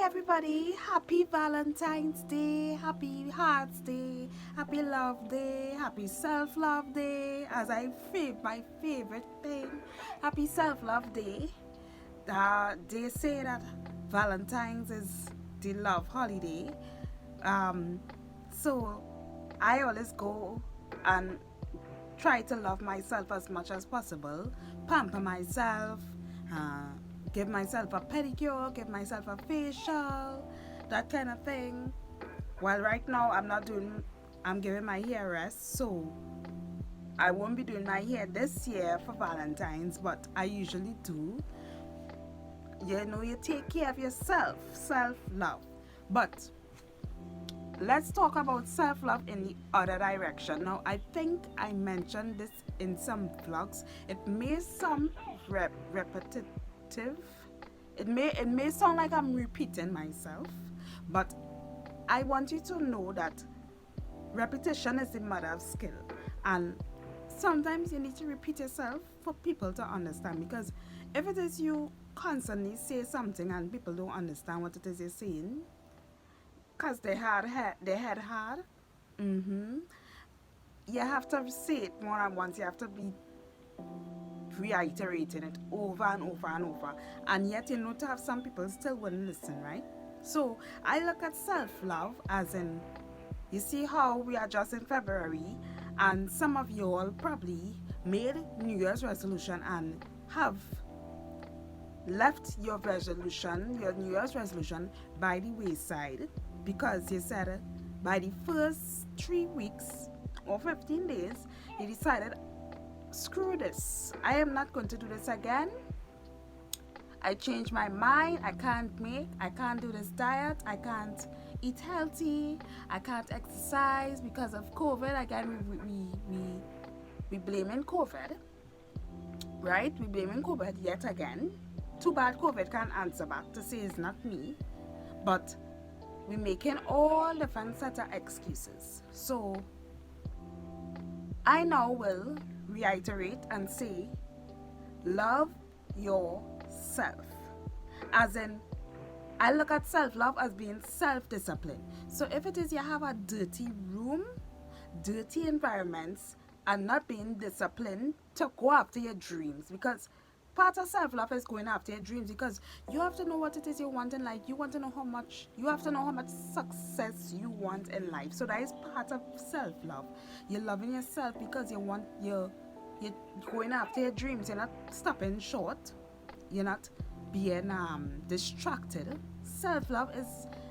everybody. Happy Valentine's Day, happy Hearts Day, happy Love Day, happy Self-Love Day, as my favorite thing. Happy Self-Love Day. They say that Valentine's is the love holiday. Um, so I always go and try to love myself as much as possible, pamper myself, uh, give myself a pedicure, give myself a facial, that kind of thing. Well, right now I'm giving my hair rest, so I won't be doing my hair this year for Valentine's, but I usually do. You take care of yourself, self love. But let's talk about self love in the other direction. Now, I think I mentioned this in some vlogs. It may sound repetitive. It may sound like I'm repeating myself, but I want you to know that repetition is the mother of skill, and sometimes you need to repeat yourself for people to understand. Because if it is you constantly say something and people don't understand what it is you're saying, because they had hard. Mm-hmm. You have to say it more than once. You have to be reiterating it over and over and over. And yet, to have some people still wouldn't listen, right? So I look at self-love as in, you see how we are just in February, and some of you all probably made New Year's resolution and have left your New Year's resolution by the wayside, because you said by the first 3 weeks or 15 days, you decided, screw this, I am not going to do this again. I changed my mind. I can't do this diet. I can't eat healthy. I can't exercise because of COVID. Again, we blaming COVID, right? We blaming COVID yet again. Too bad COVID can't answer back to say it's not me, but we making all different set of excuses. So I now will reiterate and say, love yourself. As in, I look at self-love as being self-discipline. So if it is you have a dirty room, dirty environments, and not being disciplined to go after your dreams, because part of self-love is going after your dreams, because you have to know what it is you want in life. You have to know how much success you want in life. So that is part of self-love. You're loving yourself because you're going after your dreams. You're not stopping short. You're not being distracted. Self-love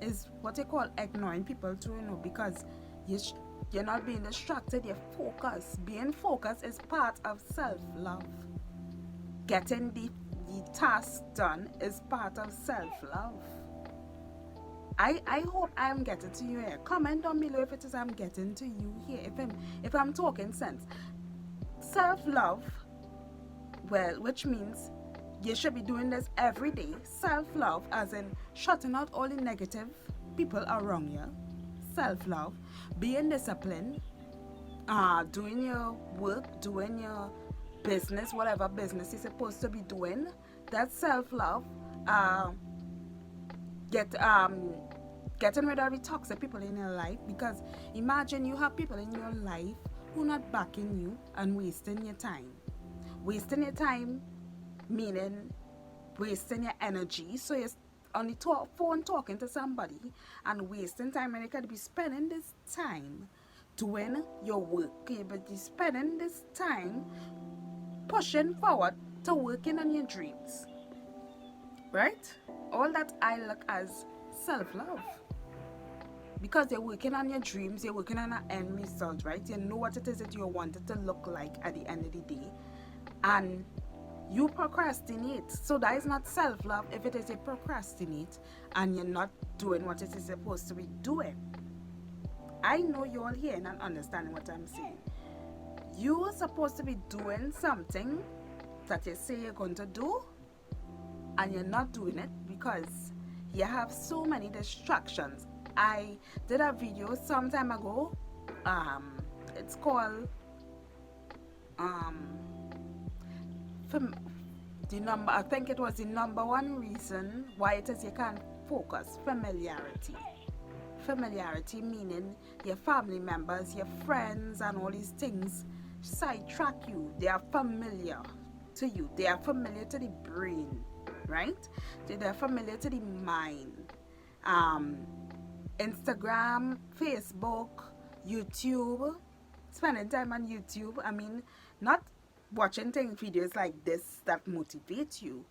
is what they call ignoring people too, because you're not being distracted. You're focused. Being focused is part of self-love. Getting the task done is part of self-love. I hope I'm getting to you here. Comment down below if it is I'm getting to you here. If I'm talking sense. Self-love, well, which means you should be doing this every day. Self-love, as in shutting out all the negative people around you. Self-love, being disciplined, doing your work, doing your business, whatever business you're supposed to be doing. That's self-love. Getting rid of the toxic people in your life, because imagine you have people in your life who not backing you and wasting your time. Wasting your time meaning wasting your energy. So you're on the phone talking to somebody and wasting time, and you could be spending this time doing your work. You could be spending this time pushing forward to working on your dreams, right? All that I look as self-love, because you're working on your dreams, you're working on an end result, right? You know what it is that you want it to look like at the end of the day, and you procrastinate. So that is not self-love if it is you procrastinate and you're not doing what it is supposed to be doing. I know you're all hearing and understanding what I'm saying. You are supposed to be doing something that you say you're going to do, and you're not doing it because you have so many distractions. I did a video some time ago. It's called I think it was the number one reason why it is you can't focus. Familiarity meaning your family members, your friends, and all these things sidetrack you. They are familiar to you, they are familiar to the brain, right? They're familiar to the mind. Instagram, Facebook, YouTube, spending time on YouTube. I mean, not watching videos like this that motivate you,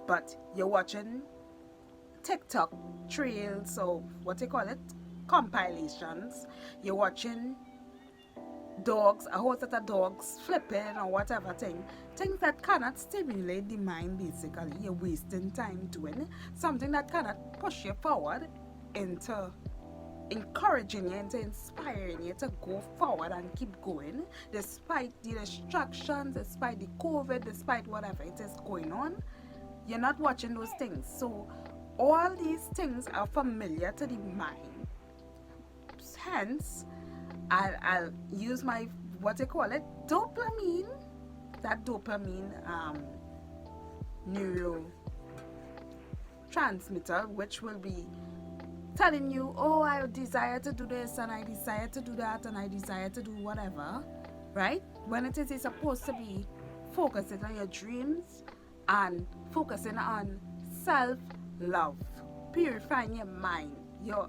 but you're watching TikTok trails, or what you call it, compilations. You're watching dogs, a whole set of dogs flipping or whatever things that cannot stimulate the mind. Basically, you're wasting time doing something that cannot push you forward into encouraging you, into inspiring you to go forward and keep going despite the distractions, despite the COVID, despite whatever it is going on. You're not watching those things. So all these things are familiar to the mind. Hence, I'll use my, what you call it, dopamine, that dopamine neurotransmitter, which will be telling you, oh, I desire to do this, and I desire to do that, and I desire to do whatever, right? When it is supposed to be focusing on your dreams and focusing on self-love, purifying your mind, your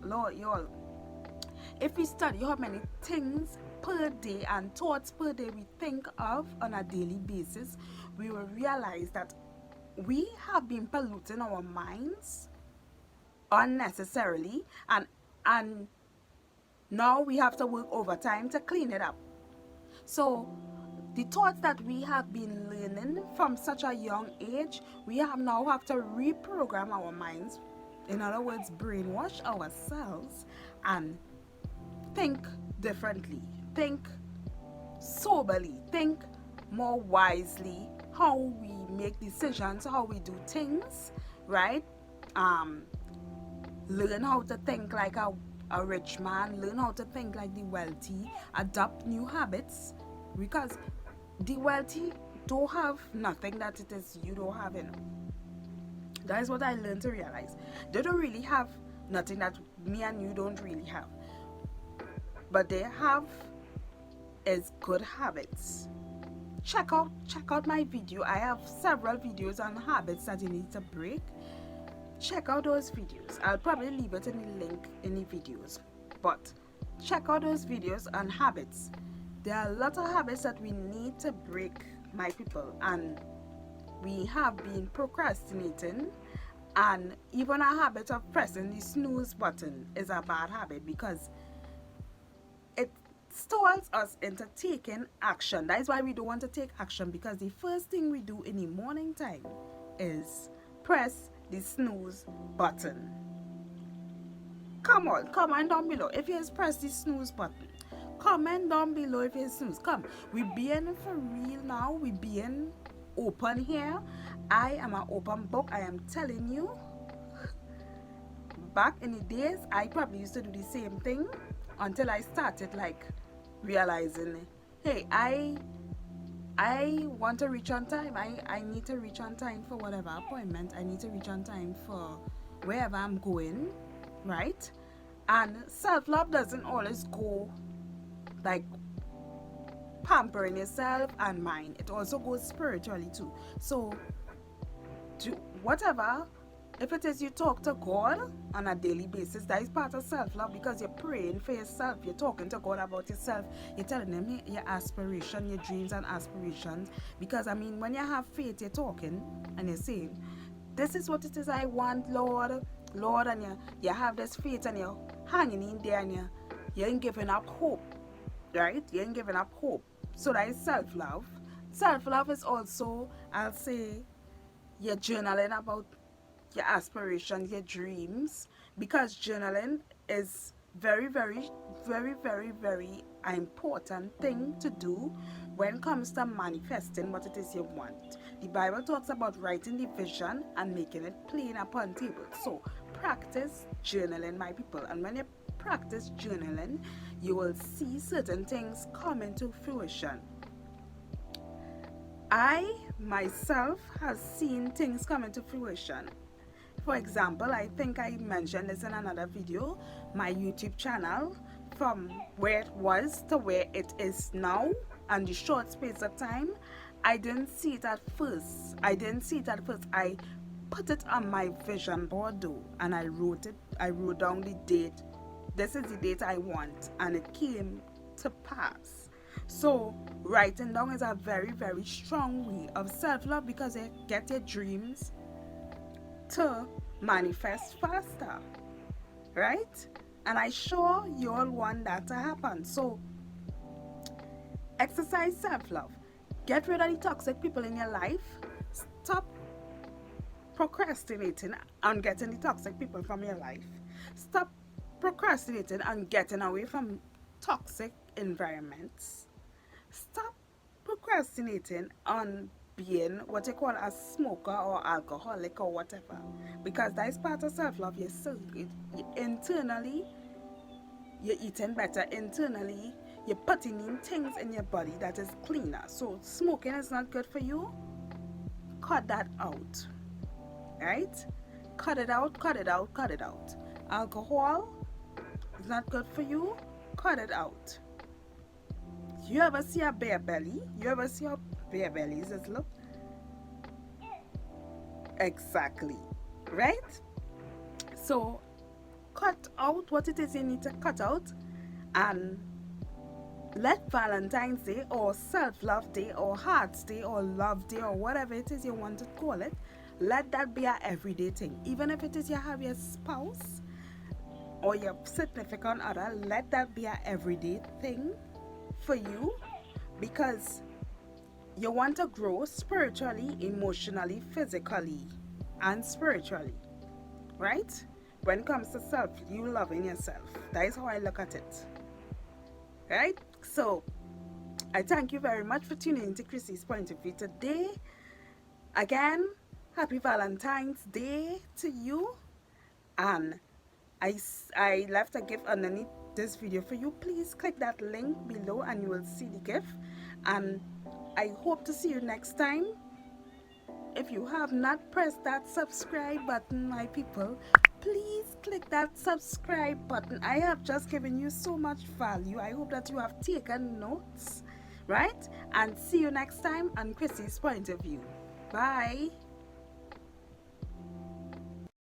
if we study how many things per day and thoughts per day we think of on a daily basis, we will realize that we have been polluting our minds unnecessarily, and now we have to work overtime to clean it up. So the thoughts that we have been learning from such a young age, we now have to reprogram our minds. In other words, brainwash ourselves and think differently, think soberly, think more wisely, how we make decisions, how we do things, right? Learn how to think like a rich man, learn how to think like the wealthy, adopt new habits, because the wealthy don't have nothing that it is you don't have, That is what I learned to realize. They don't really have nothing that me and you don't really have. But they have is good habits. Check out my video. I have several videos on habits that you need to break. Check out those videos. I'll probably leave it in the link in the videos. But check out those videos on habits. There are a lot of habits that we need to break, my people, and we have been procrastinating. And even a habit of pressing the snooze button is a bad habit, because it stalls us into taking action. That is why we don't want to take action, because the first thing we do in the morning time is press the snooze button. Comment down below if you press the snooze button. Comment down below if you snooze. Come, we being for real now. We being open here. I am an open book. I am telling you. Back in the days, I probably used to do the same thing until I started like realizing, hey, I want to reach on time. I need to reach on time for whatever appointment. I need to reach on time for wherever I'm going, right? And self-love doesn't always go like pampering yourself and mind. It also goes spiritually too. So to whatever, if it is you talk to God on a daily basis, that is part of self-love, because you're praying for yourself. You're talking to God about yourself. You're telling him your aspiration, your dreams and aspirations. Because I mean, when you have faith, you're talking and you're saying, this is what it is I want, Lord, and you have this faith and you're hanging in there, and you ain't giving up hope, right? You ain't giving up hope. So that is self-love. Self-love is also, I'll say, you're journaling about your aspirations, your dreams, because journaling is very, very, very, very, very important thing to do when it comes to manifesting what it is you want. The Bible talks about writing the vision and making it plain upon table. So practice journaling, my people, and when you practice journaling, you will see certain things come into fruition. I myself have seen things come into fruition. For example, I think I mentioned this in another video, my YouTube channel, from where it was to where it is now, and the short space of time, I didn't see it at first. I put it on my vision board though, and I wrote down the date. This is the date I want, and it came to pass. So writing down is a very, very strong way of self-love, because it get your dreams to manifest faster, right? And I sure you all want that to happen. So exercise self-love. Get rid of the toxic people in your life. Stop procrastinating on getting the toxic people from your life. Stop procrastinating on getting away from toxic environments. Stop procrastinating on being what you call a smoker or alcoholic or whatever, because that is part of self-love. Internally you're eating better. Internally you're putting in things in your body that is cleaner. So smoking is not good for you. Cut that out, right? Cut it out. Alcohol is not good for you. Cut it out. You ever see a bear belly? You ever see how bear bellies is look? Exactly, right? So cut out what it is you need to cut out, and let Valentine's Day or self-love day or Heart's Day or Love Day or whatever it is you want to call it, let that be an everyday thing. Even if it is you have your spouse or your significant other, let that be an everyday thing for you, because you want to grow spiritually, emotionally, physically, and spiritually, right? When it comes to self, you loving yourself. That is how I look at it, right? So I thank you very much for tuning into Chrissy's Point of View today. Again, happy Valentine's Day to you, and I left a gift underneath this video for you. Please click that link below and you will see the gift, and I hope to see you next time. If you have not pressed that subscribe button, my people, please click that subscribe button. I have just given you so much value. I hope that you have taken notes, right? And see you next time on Chrissy's Point of View. Bye.